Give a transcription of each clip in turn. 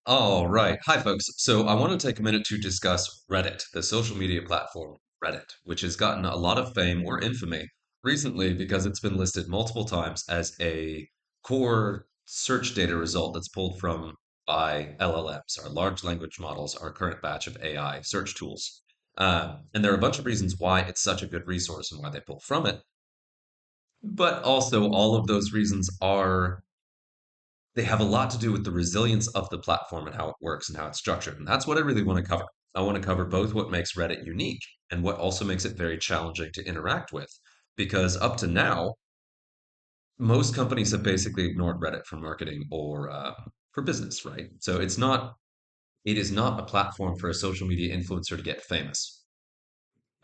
All right. Hi, folks. So I want to take a minute to discuss Reddit, the social media platform Reddit, which has gotten a lot of fame or infamy recently because it's been listed multiple times as a core search data result that's pulled from by LLMs, our large language models, our current batch of AI search tools. And there are a bunch of reasons why it's such a good resource and why they pull from it. But also, all of those reasons are they have a lot to do with the resilience of the platform and how it works and how it's structured. And that's what I really want to cover. I want to cover both what makes Reddit unique and what also makes it very challenging to interact with. Because up to now, most companies have basically ignored Reddit for marketing or for business, right? So it is not a platform for a social media influencer to get famous.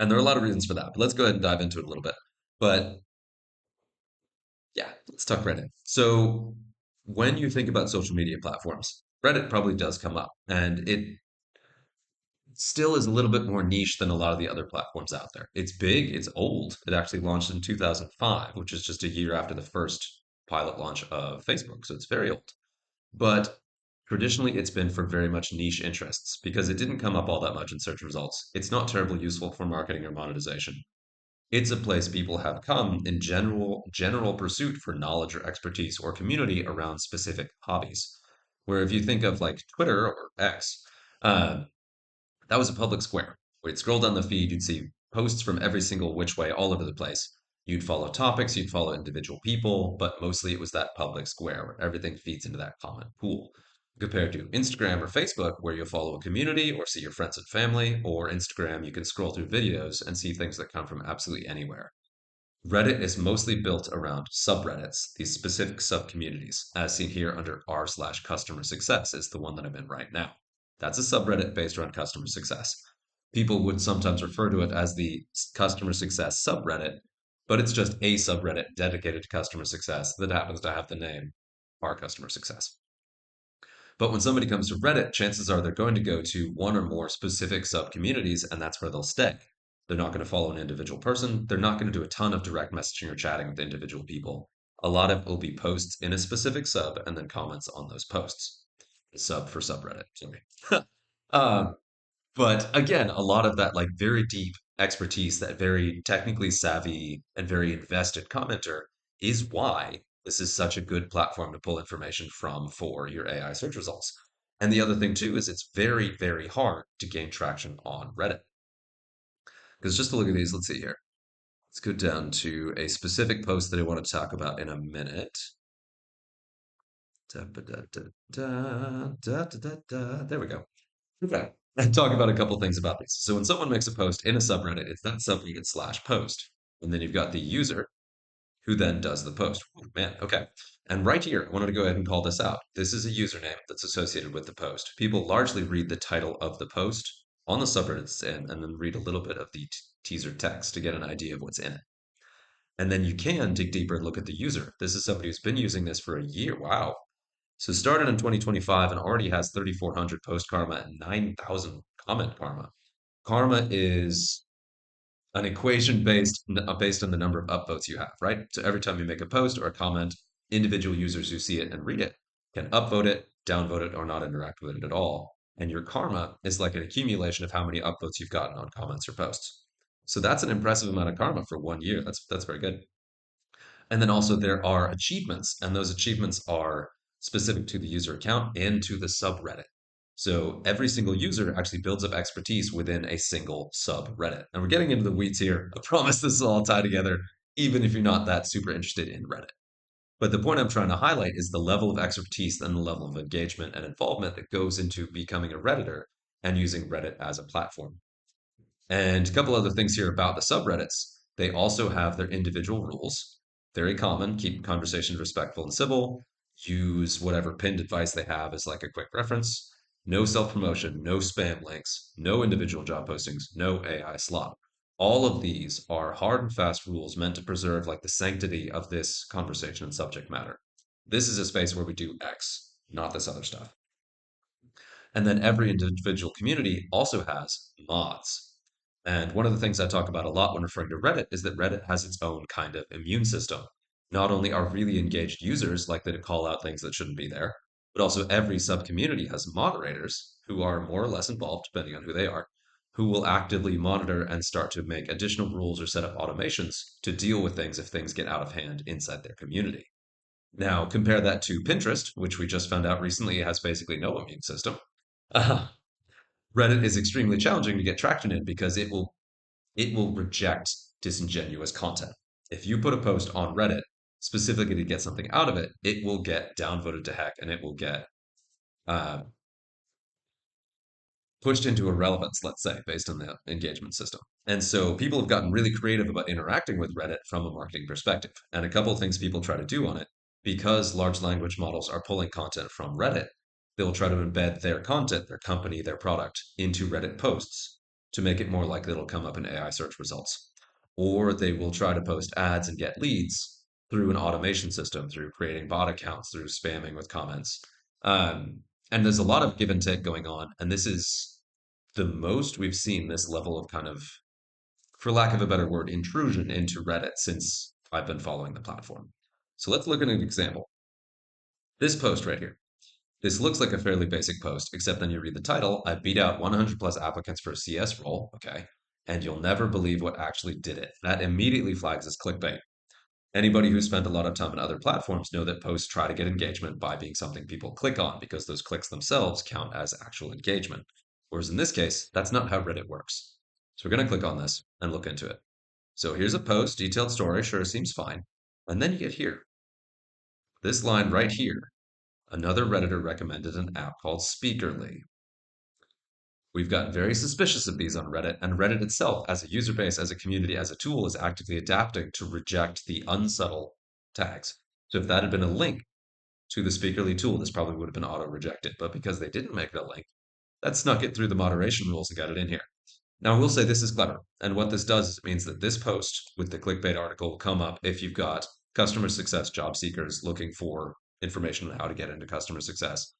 And there are a lot of reasons for that. But let's go ahead and dive into it a little bit. But yeah, let's talk Reddit. So when you think about social media platforms, Reddit probably does come up, and it still is a little bit more niche than a lot of the other platforms out there. It's big, it's old. It actually launched in 2005, which is just a year after the first pilot launch of Facebook. So it's very old. But traditionally, it's been for very much niche interests because it didn't come up all that much in search results. It's not terribly useful for marketing or monetization. It's a place people have come in general pursuit for knowledge or expertise or community around specific hobbies. Where if you think of like Twitter or X, uh, that was a public square. Where you'd scroll down the feed, you'd see posts from every single which way all over the place. You'd follow topics, you'd follow individual people, but mostly it was that public square where everything feeds into that common pool. Compared to Instagram or Facebook, where you'll follow a community or see your friends and family, or Instagram, you can scroll through videos and see things that come from absolutely anywhere. Reddit is mostly built around subreddits, these specific subcommunities, as seen here under r/customer success is the one that I'm in right now. That's a subreddit based around customer success. People would sometimes refer to it as the customer success subreddit, but it's just a subreddit dedicated to customer success that happens to have the name r customer success. But when somebody comes to Reddit, chances are they're going to go to one or more specific sub communities, and that's where they'll stay. They're not going to follow an individual person. They're not going to do a ton of direct messaging or chatting with individual people. A lot of it will be posts in a specific sub and then comments on those posts. Sub for subreddit, sorry. um, but again, a lot of that like very deep expertise, that very technically savvy and very invested commenter is why this is such a good platform to pull information from for your AI search results. And the other thing too is it's very, very hard to gain traction on Reddit. Because just to look at these, let's see here. Let's go down to a specific post that I want to talk about in a minute. There we go. Okay. And talk about a couple things about these. So when someone makes a post in a subreddit, it's that subreddit slash post. And then you've got the user who then does the post. Oh, man, okay. And right here, I wanted to go ahead and call this out. This is a username that's associated with the post. People largely read the title of the post on the subreddit it's in, and then read a little bit of the teaser text to get an idea of what's in it. And then you can dig deeper and look at the user. This is somebody who's been using this for a year. Wow. So started in 2025 and already has 3,400 post karma and 9,000 comment karma. Karma is an equation based on the number of upvotes you have, right? So every time you make a post or a comment, individual users who see it and read it can upvote it, downvote it, or not interact with it at all. And your karma is like an accumulation of how many upvotes you've gotten on comments or posts. So that's an impressive amount of karma for 1 year. That's very good. And then also there are achievements, and those achievements are specific to the user account and to the subreddit. So every single user actually builds up expertise within a single subreddit. And we're getting into the weeds here. I promise this is all tied together, even if you're not that super interested in Reddit. But the point I'm trying to highlight is the level of expertise and the level of engagement and involvement that goes into becoming a Redditor and using Reddit as a platform. And a couple other things here about the subreddits. They also have their individual rules. Very common. Keep conversations respectful and civil. Use whatever pinned advice they have as like a quick reference. No self promotion, no spam links, no individual job postings, no AI slop. All of these are hard and fast rules meant to preserve like the sanctity of this conversation and subject matter. This is a space where we do X, not this other stuff. And then every individual community also has mods. And one of the things I talk about a lot when referring to Reddit is that Reddit has its own kind of immune system. Not only are really engaged users likely to call out things that shouldn't be there, but also every subcommunity has moderators who are more or less involved, depending on who they are, who will actively monitor and start to make additional rules or set up automations to deal with things if things get out of hand inside their community. Now, compare that to Pinterest, which we just found out recently has basically no immune system. Uh, Reddit is extremely challenging to get traction in because it will reject disingenuous content. If you put a post on Reddit specifically to get something out of it, it will get downvoted to heck and it will get uh, pushed into irrelevance, let's say, based on the engagement system. And so people have gotten really creative about interacting with Reddit from a marketing perspective. And a couple of things people try to do on it, because large language models are pulling content from Reddit, they'll try to embed their content, their company, their product into Reddit posts to make it more likely it'll come up in AI search results. Or they will try to post ads and get leads through an automation system, through creating bot accounts, through spamming with comments. Um, and there's a lot of give and take going on. And this is the most we've seen this level of kind of, for lack of a better word, intrusion into Reddit since I've been following the platform. So let's look at an example. This post right here. This looks like a fairly basic post, except then you read the title. I beat out 100 plus applicants for a CS role. Okay. And you'll never believe what actually did it. That immediately flags as clickbait. Anybody who spent a lot of time on other platforms know that posts try to get engagement by being something people click on because those clicks themselves count as actual engagement. Whereas in this case, that's not how Reddit works. So we're going to click on this and look into it. So here's a post, detailed story, sure seems fine. And then you get here. This line right here. Another Redditor recommended an app called Speakerly. We've gotten very suspicious of these on Reddit, and Reddit itself, as a user base, as a community, as a tool, is actively adapting to reject the unsubtle tags. So if that had been a link to the Speakerly tool, this probably would have been auto-rejected. But because they didn't make it a link, that snuck it through the moderation rules and got it in here. Now, I will say this is clever. And what this does is it means that this post with the clickbait article will come up if you've got customer success job seekers looking for information on how to get into customer success.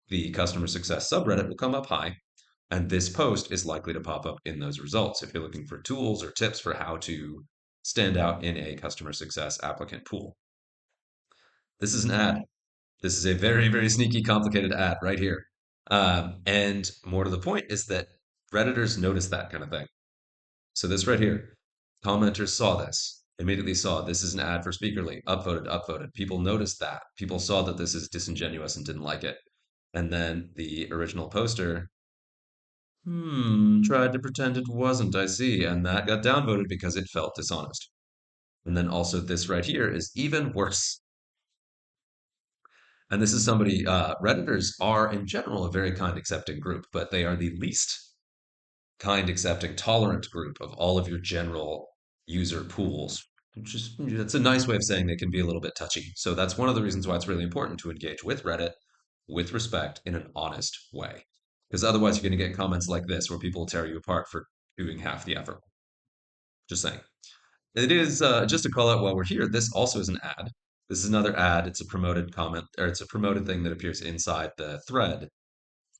The customer success subreddit will come up high, and this post is likely to pop up in those results if you're looking for tools or tips for how to stand out in a customer success applicant pool. This is an ad. This is a very, very sneaky, complicated ad right here. And more to the point is that Redditors notice that kind of thing. So this right here, commenters saw this, immediately saw this is an ad for Speakerly, upvoted, upvoted. People noticed that. People saw that this is disingenuous and didn't like it. And then the original poster tried to pretend it wasn't, I see, and that got downvoted because it felt dishonest. And then also this right here is even worse. And this is somebody, Redditors are in general a very kind, accepting group, but they are the least kind, accepting, tolerant group of all of your general user pools. Just that's a nice way of saying they can be a little bit touchy. So that's one of the reasons why it's really important to engage with Reddit with respect in an honest way. Because otherwise you're going to get comments like this where people tear you apart for doing half the effort. Just saying. It is just to call out while we're here, this also is an ad. This is another ad. It's a promoted comment, or it's a promoted thing that appears inside the thread.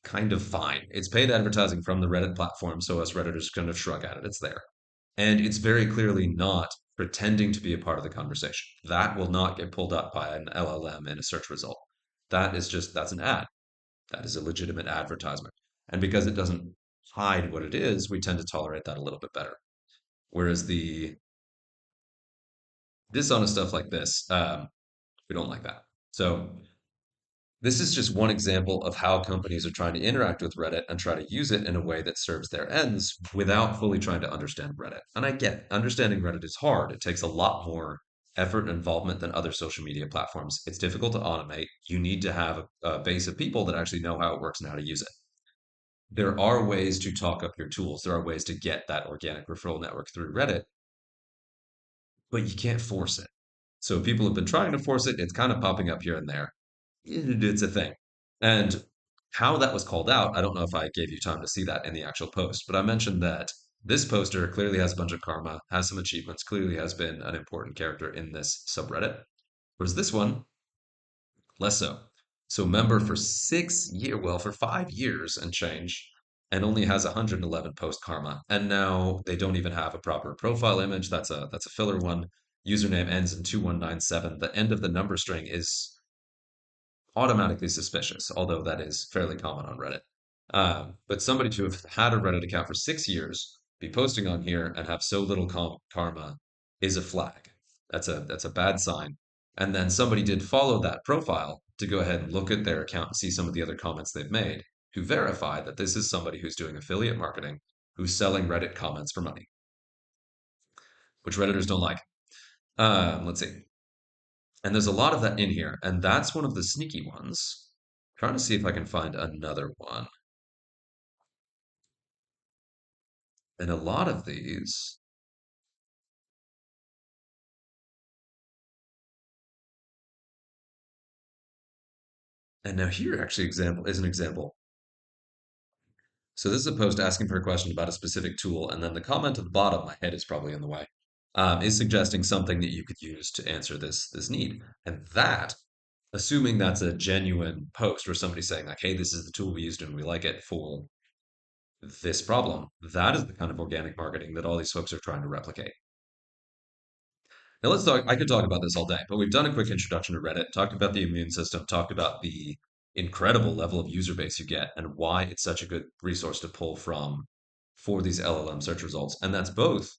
Kind of fine. It's paid advertising from the Reddit platform, so us Redditors kind of shrug at it. It's there. And it's very clearly not pretending to be a part of the conversation. That will not get pulled up by an LLM in a search result. That's an ad. That is a legitimate advertisement. And because it doesn't hide what it is, we tend to tolerate that a little bit better. Whereas the dishonest stuff like this, we don't like that. So this is just one example of how companies are trying to interact with Reddit and try to use it in a way that serves their ends without fully trying to understand Reddit. And I get understanding Reddit is hard. It takes a lot more effort and involvement than other social media platforms. It's difficult to automate. You need to have a base of people that actually know how it works and how to use it. There are ways to talk up your tools. There are ways to get that organic referral network through Reddit, but you can't force it. So people have been trying to force it. It's kind of popping up here and there. It's a thing. And how that was called out, I don't know if I gave you time to see that in the actual post, but I mentioned that this poster clearly has a bunch of karma, has some achievements, clearly has been an important character in this subreddit. Whereas this one, less so. So member for 6 years, well, for 5 years and change, and only has 111 post karma. And now they don't even have a proper profile image. That's a filler one. Username ends in 2197. The end of the number string is automatically suspicious, although that is fairly common on Reddit. But somebody to have had a Reddit account for 6 years, be posting on here, and have so little karma is a flag. That's a bad sign. And then somebody did follow that profile to go ahead and look at their account and see some of the other comments they've made to verify that this is somebody who's doing affiliate marketing, who's selling Reddit comments for money, which Redditors don't like. Let's see. And there's a lot of that in here, and that's one of the sneaky ones. Trying to see if I can find another one. And a lot of these, and now here actually example is an example. So this is a post asking for a question about a specific tool, and then the comment at the bottom, my head is probably in the way, is suggesting something that you could use to answer this need. And that, assuming that's a genuine post where somebody's saying like, hey, this is the tool we used and we like it for this problem, that is the kind of organic marketing that all these folks are trying to replicate. Now let's talk. I could talk about this all day, but we've done a quick introduction to Reddit, talked about the immune system, talked about the incredible level of user base you get and why it's such a good resource to pull from for these LLM search results. And that's both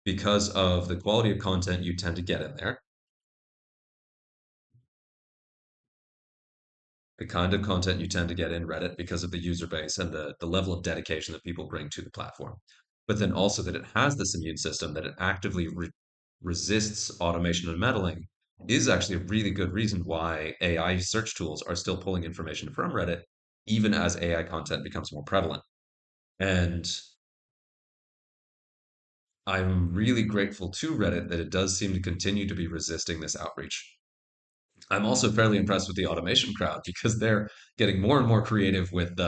because of the quality of content you tend to get in there, the kind of content you tend to get in Reddit because of the user base and the level of dedication that people bring to the platform. But then also that it has this immune system that it actively resists automation and meddling is actually a really good reason why AI search tools are still pulling information from Reddit, even as AI content becomes more prevalent. And I'm really grateful to Reddit that it does seem to continue to be resisting this outreach. I'm also fairly impressed with the automation crowd because they're getting more and more creative with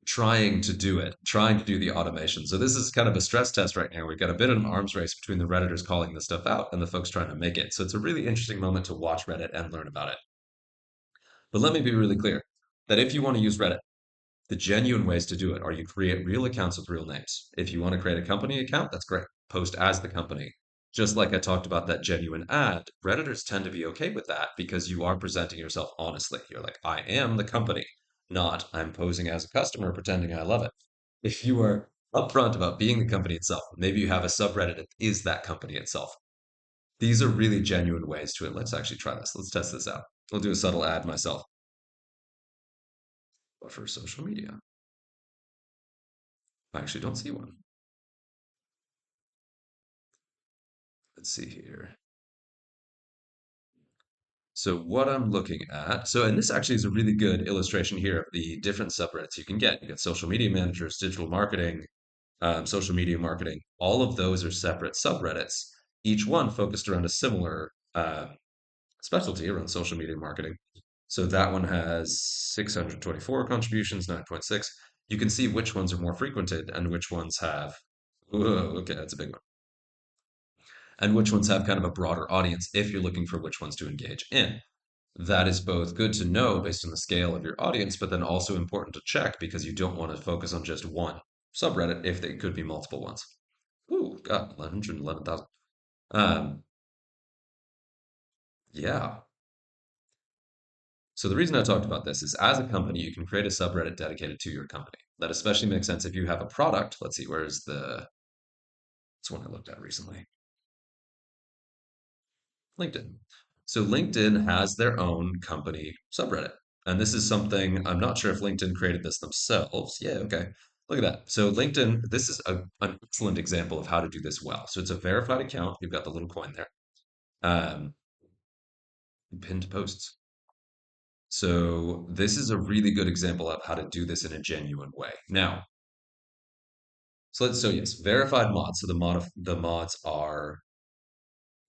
trying to do it, trying to do the automation. So this is kind of a stress test right now. We've got a bit of an arms race between the Redditors calling this stuff out and the folks trying to make it. So it's a really interesting moment to watch Reddit and learn about it. But let me be really clear that if you want to use Reddit, the genuine ways to do it are you create real accounts with real names. If you want to create a company account, that's great. Post as the company. Just like I talked about that genuine ad, Redditors tend to be okay with that because you are presenting yourself honestly. You're like, I am the company, not I'm posing as a customer pretending I love it. If you are upfront about being the company itself, maybe you have a subreddit that is that company itself. These are really genuine ways to it. Let's actually try this. Let's test this out. I'll do a subtle ad myself, but for social media. I actually don't see one. Let's see here. So what I'm looking at, and this actually is a really good illustration here of the different subreddits you can get. You get social media managers, digital marketing, social media marketing. All of those are separate subreddits, each one focused around a similar specialty around social media marketing. So that one has 624 contributions, 9.6. You can see which ones are more frequented and which ones have, whoa, okay, that's a big one, and which ones have kind of a broader audience if you're looking for which ones to engage in. That is both good to know based on the scale of your audience, but then also important to check because you don't want to focus on just one subreddit if they could be multiple ones. Ooh, God, 111,000. Um, yeah. So the reason I talked about this is as a company, you can create a subreddit dedicated to your company. That especially makes sense if you have a product. Let's see, where's it's one I looked at recently. LinkedIn. So LinkedIn has their own company subreddit. And this is something I'm not sure if LinkedIn created this themselves. Yeah, okay. Look at that. So LinkedIn, this is an excellent example of how to do this well. So it's a verified account. You've got the little coin there. Um, Pinned posts. So this is a really good example of how to do this in a genuine way. Now, so yes, verified mods. So the mods are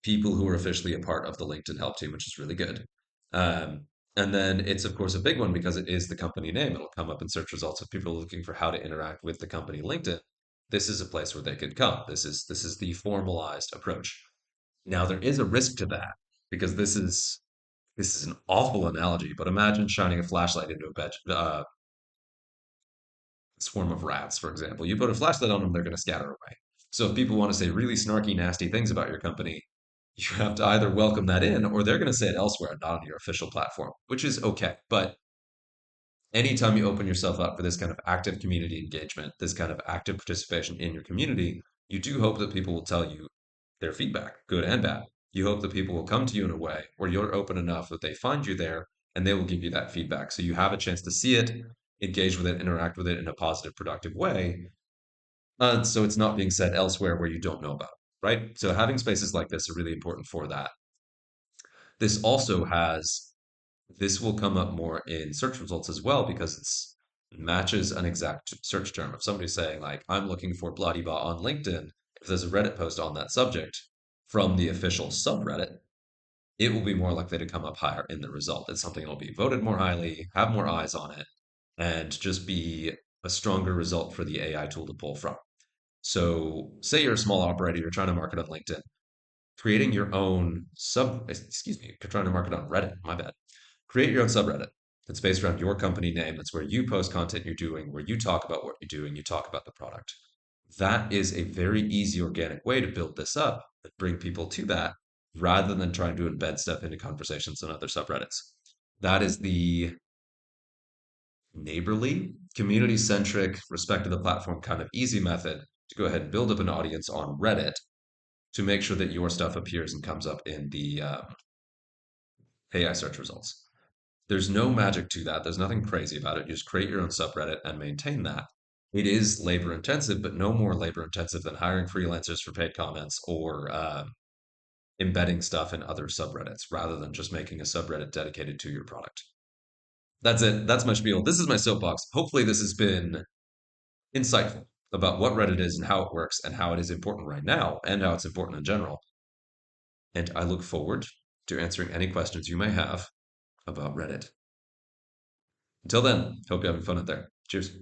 people who are officially a part of the LinkedIn help team, which is really good. Um, and then it's of course a big one because it is the company name. It'll come up in search results if people are looking for how to interact with the company LinkedIn. This is a place where they could come. This is the formalized approach. Now there is a risk to that because this is an awful analogy, but imagine shining a flashlight into a swarm of rats, for example. You put a flashlight on them, they're going to scatter away. So if people want to say really snarky, nasty things about your company, You have to either welcome that in or they're going to say it elsewhere, not on your official platform, which is okay. But anytime you open yourself up for this kind of active community engagement, this kind of active participation in your community, you do hope that people will tell you their feedback, good and bad. You hope that people will come to you in a way where you're open enough that they find you there and they will give you that feedback. So you have a chance to see it, engage with it, interact with it in a positive, productive way. So it's not being said elsewhere where you don't know about it, right? So having spaces like this are really important for that. This also has this will come up more in search results as well because it's matches an exact search term. If somebody's saying like I'm looking for bloody blah on LinkedIn, if there's a Reddit post on that subject from the official subreddit, it will be more likely to come up higher in the result. It's something that will be voted more highly, have more eyes on it, and just be a stronger result for the AI tool to pull from. So, say you're a small operator, you're trying to market on LinkedIn, creating your own excuse me, you're trying to market on Reddit, my bad. Create your own subreddit that's based around your company name. That's where you post content you're doing, where you talk about what you're doing, you talk about the product. That is a very easy organic way to build this up and bring people to that rather than trying to embed stuff into conversations on other subreddits. That is the neighborly, community centric, respect to the platform kind of easy method to go ahead and build up an audience on Reddit to make sure that your stuff appears and comes up in the AI search results. There's no magic to that. There's nothing crazy about it. You just create your own subreddit and maintain that. It is labor intensive, but no more labor intensive than hiring freelancers for paid comments or embedding stuff in other subreddits rather than just making a subreddit dedicated to your product. That's it. That's my spiel. This is my soapbox. Hopefully, this has been insightful about what Reddit is and how it works and how it is important right now and how it's important in general. And I look forward to answering any questions you may have about Reddit. Until then, hope you're having fun out there. Cheers.